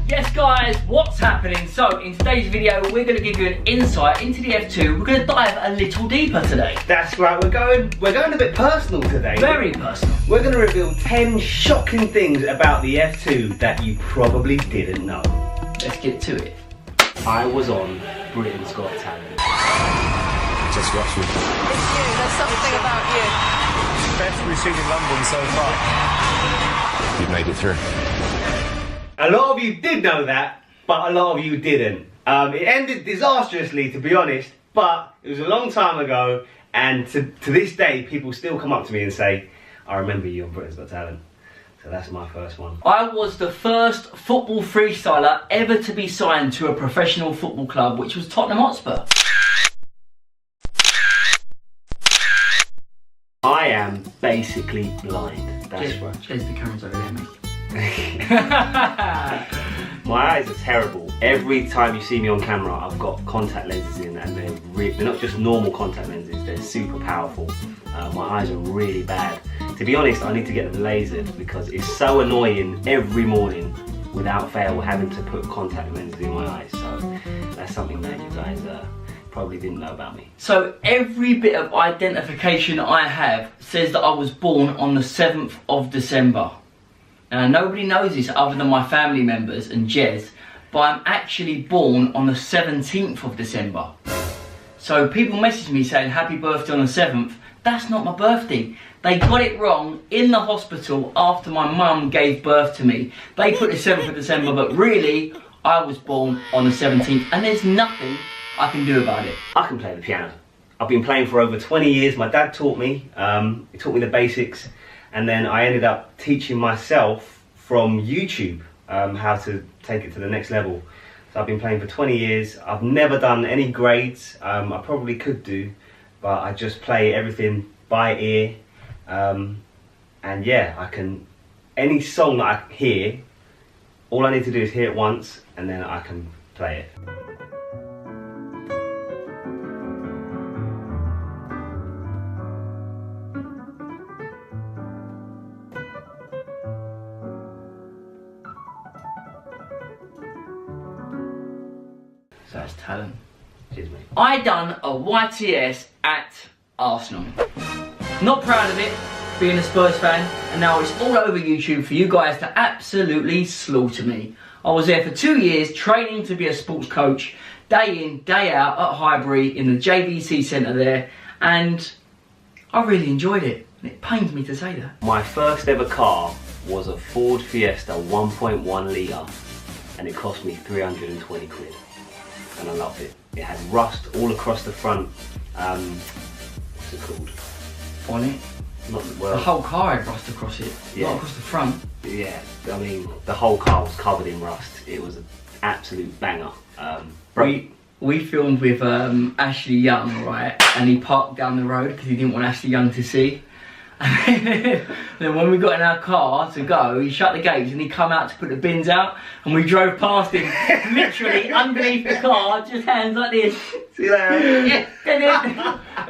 Yes guys, what's happening? So in today's video we're going to give you an insight into the F2. We're going to dive a little deeper today. That's right, we're going a bit personal today. Very personal. We're going to reveal 10 shocking things about the F2 that you probably didn't know. Let's get to it. I was on Britain's Got Talent. Just watch me. It's you, there's something about you. Best we've seen in London so far. You've made it through. A lot of you did know that, but a lot of you didn't. It ended disastrously, to be honest, but it was a long time ago, and to this day, people still come up to me and say, I remember you on Britain's Got Talent. So that's my first one. I was the first football freestyler ever to be signed to a professional football club, which was Tottenham Hotspur. I am basically blind. That's right. There's the cameras over there, mate. My eyes are terrible. Every time you see me on camera, I've got contact lenses in, and they're not just normal contact lenses, they're super powerful. My eyes are really bad. To be honest, I need to get them lasered because it's so annoying every morning without fail having to put contact lenses in my eyes. So that's something that you guys probably didn't know about me. So every bit of identification I have says that I was born on the 7th of December. Now nobody knows this other than my family members and Jez, but I'm actually born on the 17th of December. So people message me saying happy birthday on the 7th. That's not my birthday. They got it wrong in the hospital after my mum gave birth to me. They put the 7th of December, but really I was born on the 17th, and there's nothing I can do about it. I can play the piano. I've been playing for over 20 years. My dad taught me. He taught me the basics. And then I ended up teaching myself from YouTube how to take it to the next level. So I've been playing for 20 years. I've never done any grades. I probably could do, but I just play everything by ear. And yeah, I can, any song that I hear, all I need to do is hear it once and then I can play it. So that's talent. Cheers, mate. I done a YTS at Arsenal. Not proud of it, being a Spurs fan, and now it's all over YouTube for you guys to absolutely slaughter me. I was there for 2 years training to be a sports coach, day in, day out at Highbury in the JVC centre there, and I really enjoyed it. And it pains me to say that. My first ever car was a Ford Fiesta 1.1 litre, and it cost me 320 quid. And I loved it. It had rust all across the front. What's it called? Bonnet. Not The whole car had rust across it, Yeah. not across the front. Yeah, I mean, the whole car was covered in rust. It was an absolute banger. We filmed with Ashley Young, right? And he parked down the road because he didn't want Ashley Young to see. And then when we got in our car to go, he shut the gates and he come out to put the bins out, and we drove past him, literally underneath the car, just hands like this. See you later.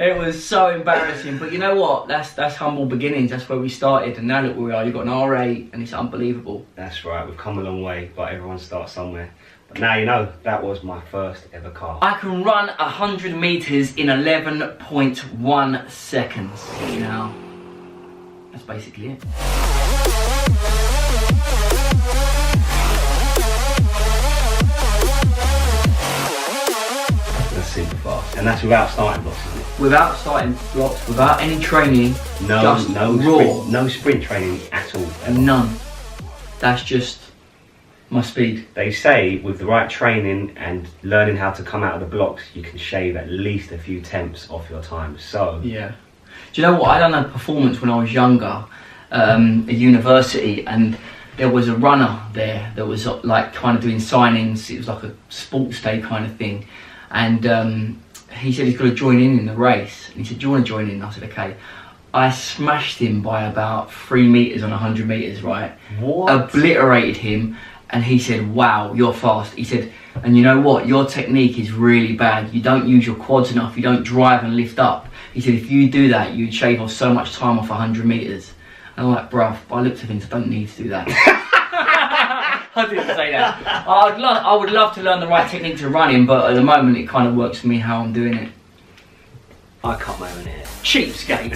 It was so embarrassing, but you know what? That's humble beginnings. That's where we started, and now look where we are. You've got an R8, and it's unbelievable. That's right, we've come a long way, but everyone starts somewhere. But now you know, that was my first ever car. I can run 100 meters in 11.1 seconds. Now, that's basically it. That's super fast. And that's without starting blocks, isn't it? Without starting blocks, without any training, just raw. No sprint training at all. None. That's just my speed. They say with the right training and learning how to come out of the blocks, you can shave at least a few tenths off your time. So yeah. Do you know what? I done a performance when I was younger, at university, and there was a runner there that was like kind of doing signings. It was like a sports day kind of thing, and he said he's got to join in the race. And he said, "Do you want to join in?" And I said, "Okay." I smashed him by about 3 meters on 100 meters, right? What? Obliterated him. And he said, "Wow, you're fast." He said, "And you know what? Your technique is really bad. You don't use your quads enough. You don't drive and lift up." He said, "If you do that, you'd shave off so much time off 100 meters. And I'm like, "Bruv, by looks of things, I don't need to do that." I didn't say that. I would love to learn the right technique to running, but at the moment it kind of works for me how I'm doing it. I cut my own hair. Cheapskate.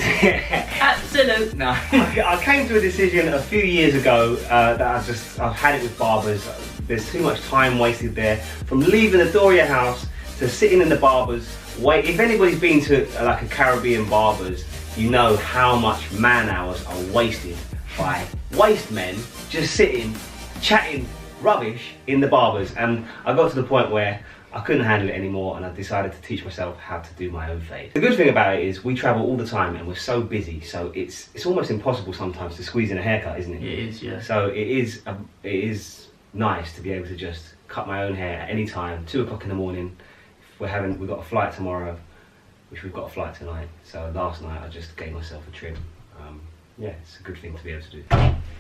Absolute. No. I came to a decision a few years ago that I've had it with barbers. There's too much time wasted there. From leaving the door of your house to sitting in the barbers. Wait, if anybody's been to like a Caribbean barbers, you know how much man hours are wasted by waste men just sitting, chatting rubbish in the barbers. And I got to the point where I couldn't handle it anymore, and I decided to teach myself how to do my own fade. The good thing about it is we travel all the time and we're so busy, so it's almost impossible sometimes to squeeze in a haircut, isn't it? It is, yeah. So it is nice to be able to just cut my own hair at any time, 2 o'clock in the morning. We've got a flight tomorrow, which we've got a flight tonight. So last night I just gave myself a trim. Yeah, it's a good thing to be able to do.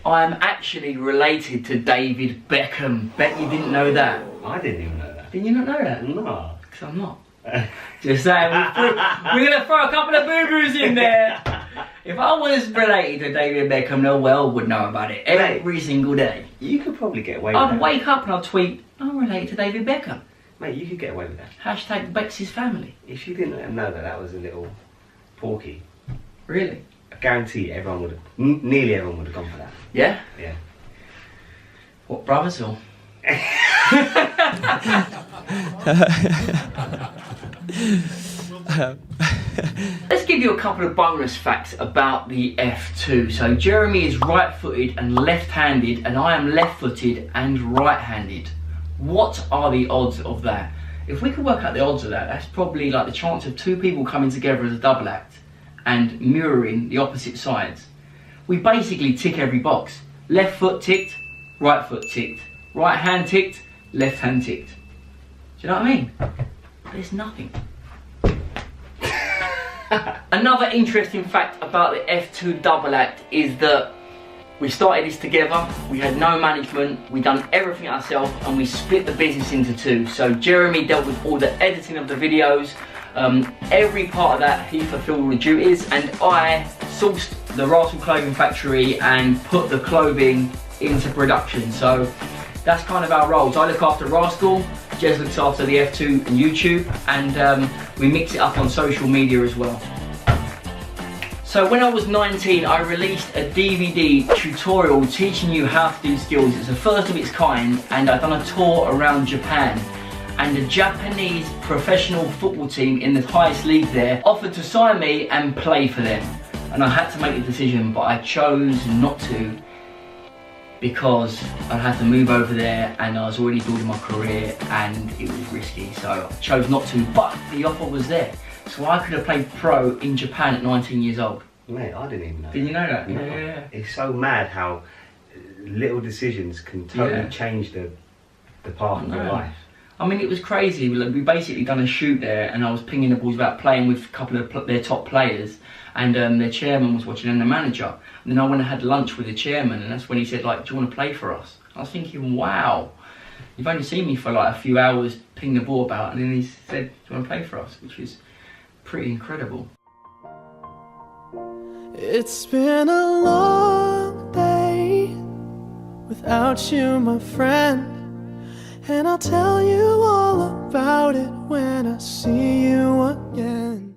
I'm actually related to David Beckham. Bet you didn't know that. I didn't even know that. Did you not know that? No. Because I'm not. Just saying, we're going to throw a couple of boo-boos in there. If I was related to David Beckham, the world would know about it every single day. You could probably get away with that. I'd wake up and I'd tweet, I'm related to David Beckham. Mate, you could get away with that. Hashtag Bex's family. If you didn't know that was a little porky, Really? I guarantee everyone would have, nearly everyone would have gone for that. Yeah? Yeah. What, brothers or? Let's give you a couple of bonus facts about the F2. So Jeremy is right-footed and left-handed, and I am left-footed and right-handed. What are the odds of that? If we could work out the odds of that, that's probably like the chance of 2 people coming together as a double act and mirroring the opposite sides. We basically tick every box. Left foot ticked, right foot ticked. Right hand ticked, left hand ticked. Do you know what I mean? There's nothing. Another interesting fact about the F2 double act is that we started this together, we had no management, we done everything ourselves, and we split the business into 2. So Jeremy dealt with all the editing of the videos, every part of that he fulfilled all the duties, and I sourced the Rascal Clothing Factory and put the clothing into production. So that's kind of our roles. I look after Rascal, Jez looks after the F2 and YouTube, and we mix it up on social media as well. So when I was 19, I released a DVD tutorial teaching you how to do skills. It's the first of its kind, and I've done a tour around Japan. And the Japanese professional football team in the highest league there offered to sign me and play for them. And I had to make a decision, but I chose not to because I had to move over there and I was already building my career and it was risky. So I chose not to, but the offer was there. So I could have played pro in Japan at 19 years old. Mate, I didn't even know. Did you know that? No. Yeah. It's so mad how little decisions can totally change the path of your life. I mean, it was crazy. We basically done a shoot there, and I was pinging the balls about playing with a couple of their top players, and their chairman was watching and the manager. And then I went and had lunch with the chairman, and that's when he said, like, do you want to play for us? I was thinking, wow, you've only seen me for like a few hours ping the ball about, and then he said, do you want to play for us? Which is pretty incredible. It's been a long day without you, my friend, and I'll tell you all about it when I see you again.